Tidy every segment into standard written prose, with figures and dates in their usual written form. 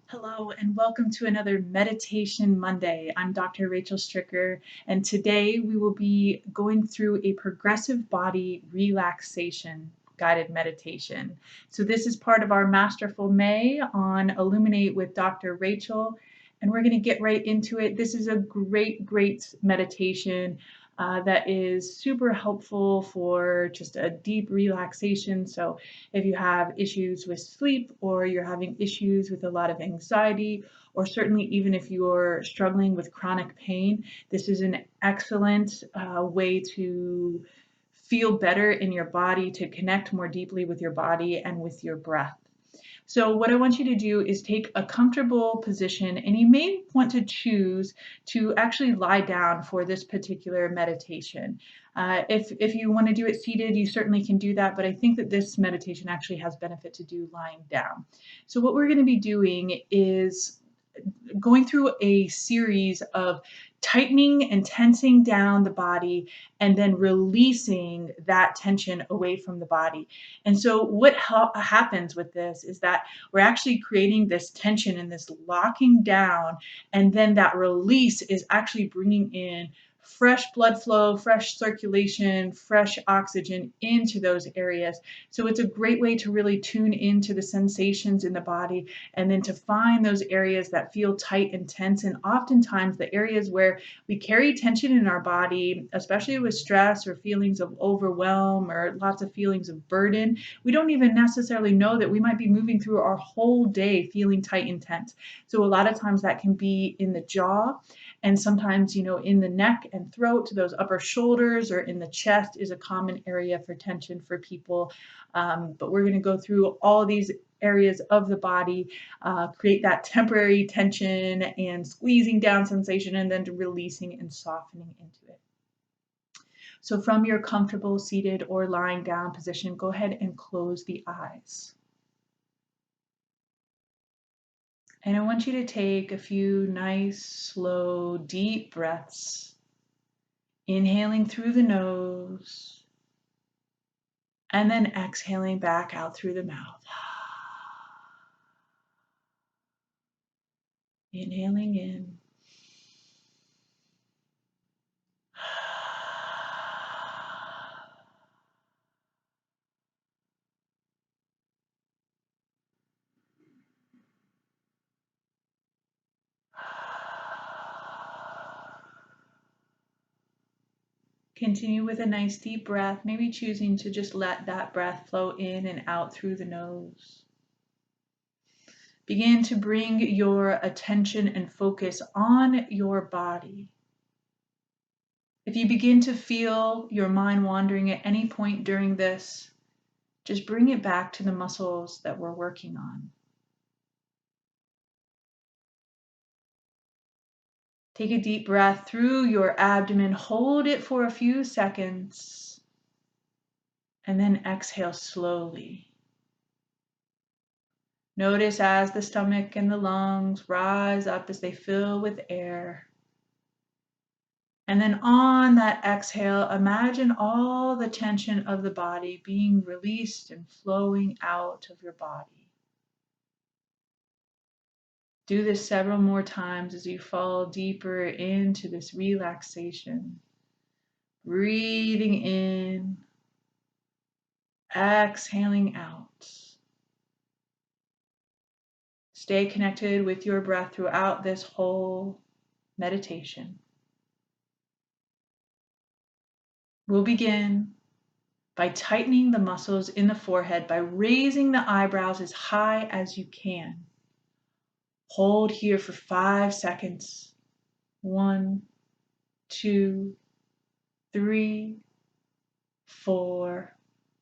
Hello, and welcome to another Meditation Monday. I'm Dr. Rachel Stricker, and today we will be going through a progressive body relaxation guided meditation. So, this is part of our Masterful May on Illuminate with Dr. Rachel, and we're going to get right into it. This is a great meditation. That is super helpful for just a deep relaxation. So, if you have issues with sleep or you're having issues with a lot of anxiety, or certainly even if you're struggling with chronic pain, this is an excellent way to feel better in your body, to connect more deeply with your body and with your breath. So what I want you to do is take a comfortable position, and you may want to choose to actually lie down for this particular meditation. If you want to do it seated, you certainly can do that, but I think that this meditation actually has benefit to do lying down. So what we're going to be doing is going through a series of tightening and tensing down the body and then releasing that tension away from the body. And so, what happens with this is that we're actually creating this tension and this locking down, and then that release is actually bringing in fresh blood flow, fresh circulation, fresh oxygen into those areas. So, it's a great way to really tune into the sensations in the body and then to find those areas that feel tight and tense. And oftentimes, the areas where we carry tension in our body, especially with stress or feelings of overwhelm or lots of feelings of burden, we don't even necessarily know that we might be moving through our whole day feeling tight and tense. So, a lot of times that can be in the jaw. And sometimes, in the neck and throat, those upper shoulders, or in the chest is a common area for tension for people. But we're going to go through all these areas of the body, create that temporary tension and squeezing down sensation, and then releasing and softening into it. So, from your comfortable seated or lying down position, go ahead and close the eyes. And I want you to take a few nice, slow, deep breaths, inhaling through the nose and then exhaling back out through the mouth. Inhaling in. Continue with a nice deep breath, maybe choosing to just let that breath flow in and out through the nose. Begin to bring your attention and focus on your body. If you begin to feel your mind wandering at any point during this, just bring it back to the muscles that we're working on. Take a deep breath through your abdomen, hold it for a few seconds, and then exhale slowly. Notice as the stomach and the lungs rise up as they fill with air. And then on that exhale, imagine all the tension of the body being released and flowing out of your body. Do this several more times as you fall deeper into this relaxation. Breathing in, exhaling out. Stay connected with your breath throughout this whole meditation. We'll begin by tightening the muscles in the forehead by raising the eyebrows as high as you can. Hold here for 5 seconds. 1, 2, 3, 4,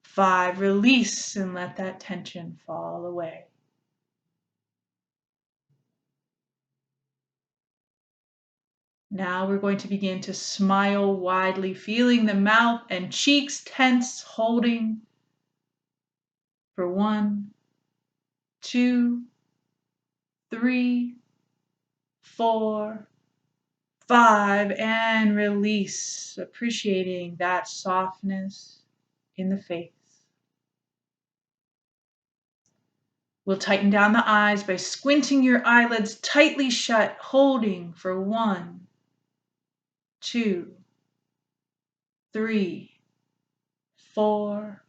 5. Release and let that tension fall away. Now we're going to begin to smile widely, feeling the mouth and cheeks tense, holding for 1, 2, 3, 4, 5, and release, appreciating that softness in the face. We'll tighten down the eyes by squinting your eyelids tightly shut, holding for 1, 2, 3, 4,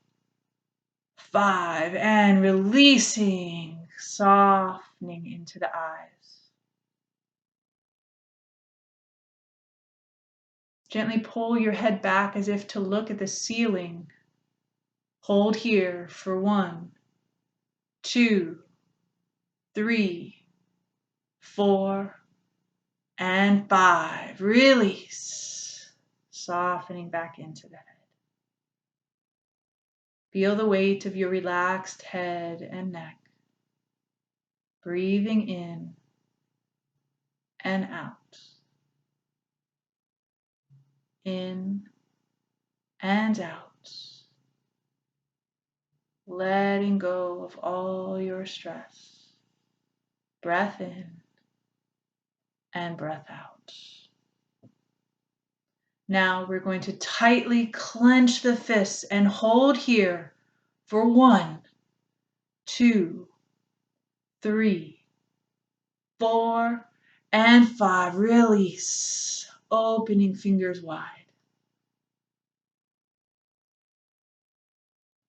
5, and releasing, softening into the eyes. Gently pull your head back as if to look at the ceiling. Hold here for 1, 2, 3, 4, and 5. Release, softening back into the head. Feel the weight of your relaxed head and neck. Breathing in and out. In and out. Letting go of all your stress. Breath in and breath out. Now we're going to tightly clench the fists and hold here for 1, 2, 3, 4, and 5. Release, opening fingers wide.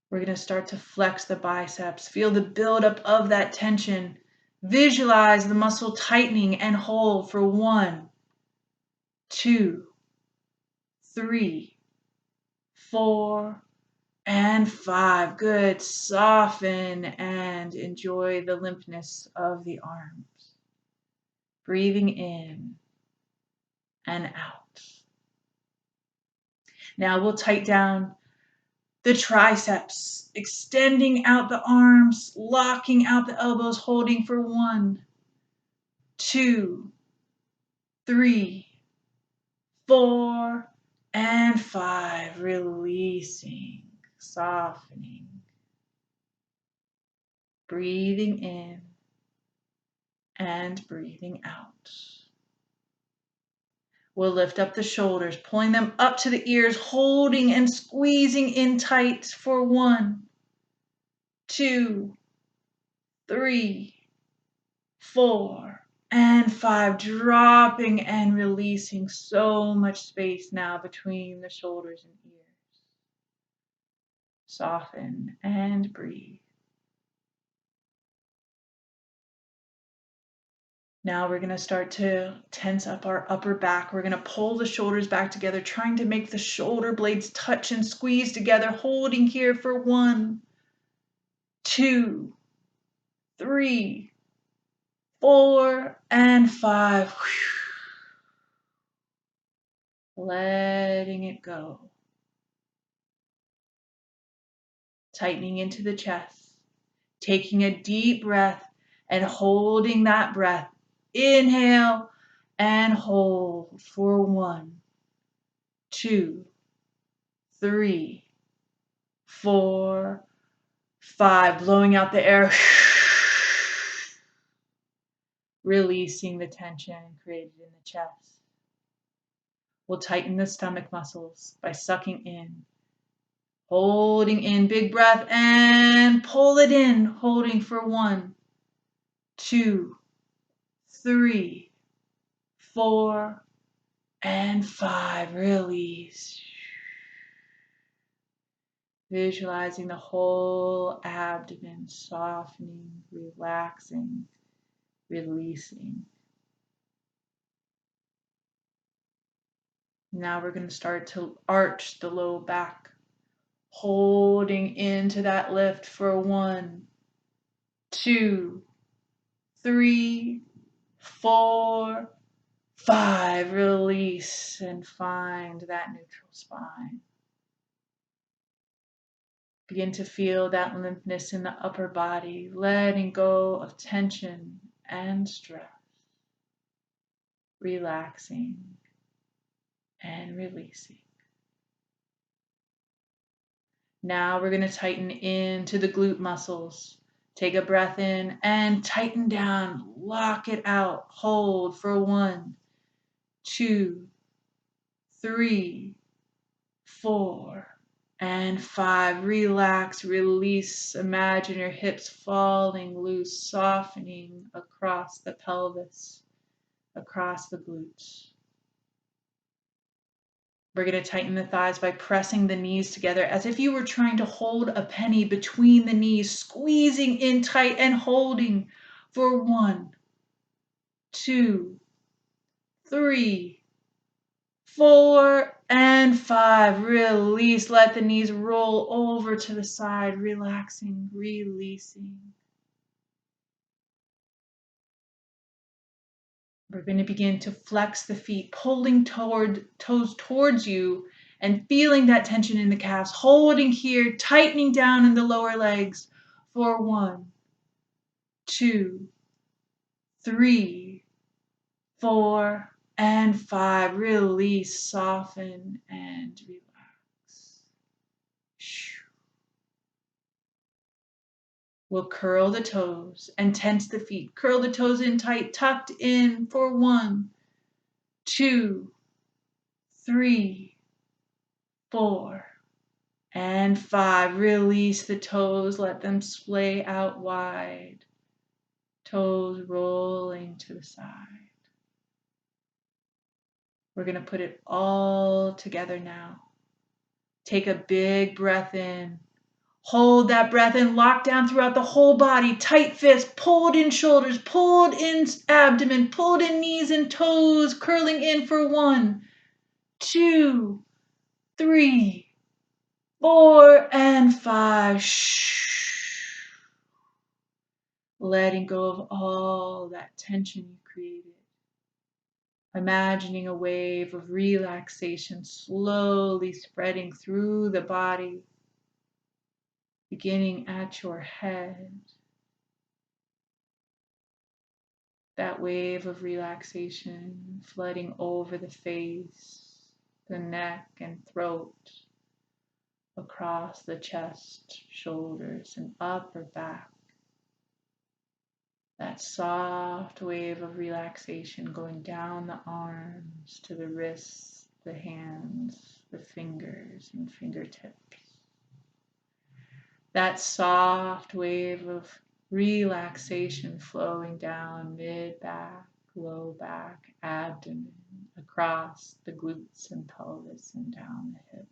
We're going to start to flex the biceps. Feel the buildup of that tension. Visualize the muscle tightening and hold for 1, 2, 3, 4, and 5. Good. Soften and enjoy the limpness of the arms. Breathing in and out. Now we'll tighten down the triceps, extending out the arms, locking out the elbows, holding for 1, 2, 3, 4, and 5. Releasing, softening. Breathing in and breathing out. We'll lift up the shoulders, pulling them up to the ears, holding and squeezing in tight for 1, 2, 3, 4, and 5. Dropping and releasing. So much space now between the shoulders and ears. Soften and breathe. Now we're going to start to tense up our upper back. We're going to pull the shoulders back together, trying to make the shoulder blades touch and squeeze together, holding here for 1, 2, 3, 4, and 5. Letting it go. Tightening into the chest. Taking a deep breath and holding that breath. Inhale and hold for 1, 2, 3, 4, 5. Blowing out the air. Releasing the tension created in the chest. We'll tighten the stomach muscles by sucking in. Holding in, big breath, and pull it in, holding for 1, 2, 3, 4, and 5. Release. Visualizing the whole abdomen softening, relaxing, releasing. Now we're going to start to arch the low back, holding into that lift for 1, 2, 3, 4, 5. Release and find that neutral spine. Begin to feel that limpness in the upper body, letting go of tension and stress. Relaxing and releasing. Now we're going to tighten into the glute muscles. Take a breath in and tighten down. Lock it out. Hold for 1, 2, 3, 4, And 5, relax, release. Imagine your hips falling loose, softening across the pelvis, across the glutes. We're going to tighten the thighs by pressing the knees together as if you were trying to hold a penny between the knees, squeezing in tight and holding for 1, 2, 3, 4, and 5. Release. Let the knees roll over to the side, relaxing, releasing. We're going to begin to flex the feet, pulling toes towards you and feeling that tension in the calves, holding here, tightening down in the lower legs for 1, 2, 3, 4, and 5. Release, soften, and relax. We'll curl the toes and tense the feet. Curl the toes in tight, tucked in for 1, 2, 3, 4, and 5. Release the toes. Let them splay out wide. Toes rolling to the side. We're going to put it all together now. Take a big breath in. Hold that breath in, lock down throughout the whole body, tight fists, pulled in shoulders, pulled in abdomen, pulled in knees and toes, curling in for 1, 2, 3, 4, and 5. Shh. Letting go of all that tension you created. Imagining a wave of relaxation slowly spreading through the body, beginning at your head. That wave of relaxation flooding over the face, the neck and throat, across the chest, shoulders, and upper back. That soft wave of relaxation going down the arms to the wrists, the hands, the fingers and fingertips. That soft wave of relaxation flowing down mid-back, low back, abdomen, across the glutes and pelvis and down the hips.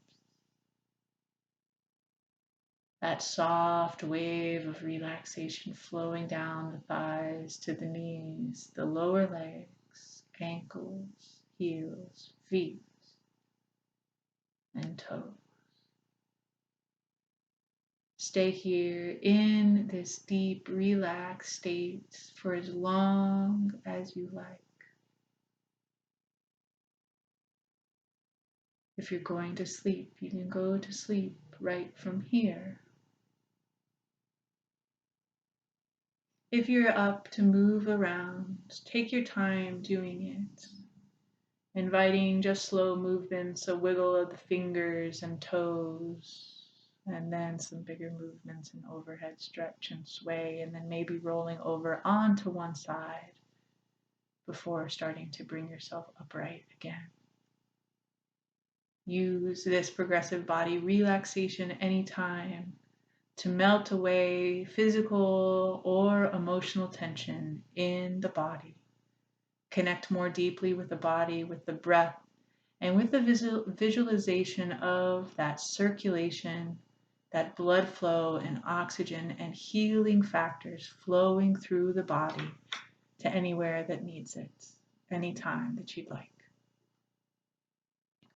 That soft wave of relaxation flowing down the thighs to the knees, the lower legs, ankles, heels, feet, and toes. Stay here in this deep, relaxed state for as long as you like. If you're going to sleep, you can go to sleep right from here. If you're up to move around, take your time doing it. Inviting just slow movements, a wiggle of the fingers and toes, and then some bigger movements and overhead stretch and sway, and then maybe rolling over onto one side before starting to bring yourself upright again. Use this progressive body relaxation anytime to melt away physical or emotional tension in the body. Connect more deeply with the body, with the breath, and with the visualization of that circulation, that blood flow and oxygen and healing factors flowing through the body to anywhere that needs it, anytime that you'd like.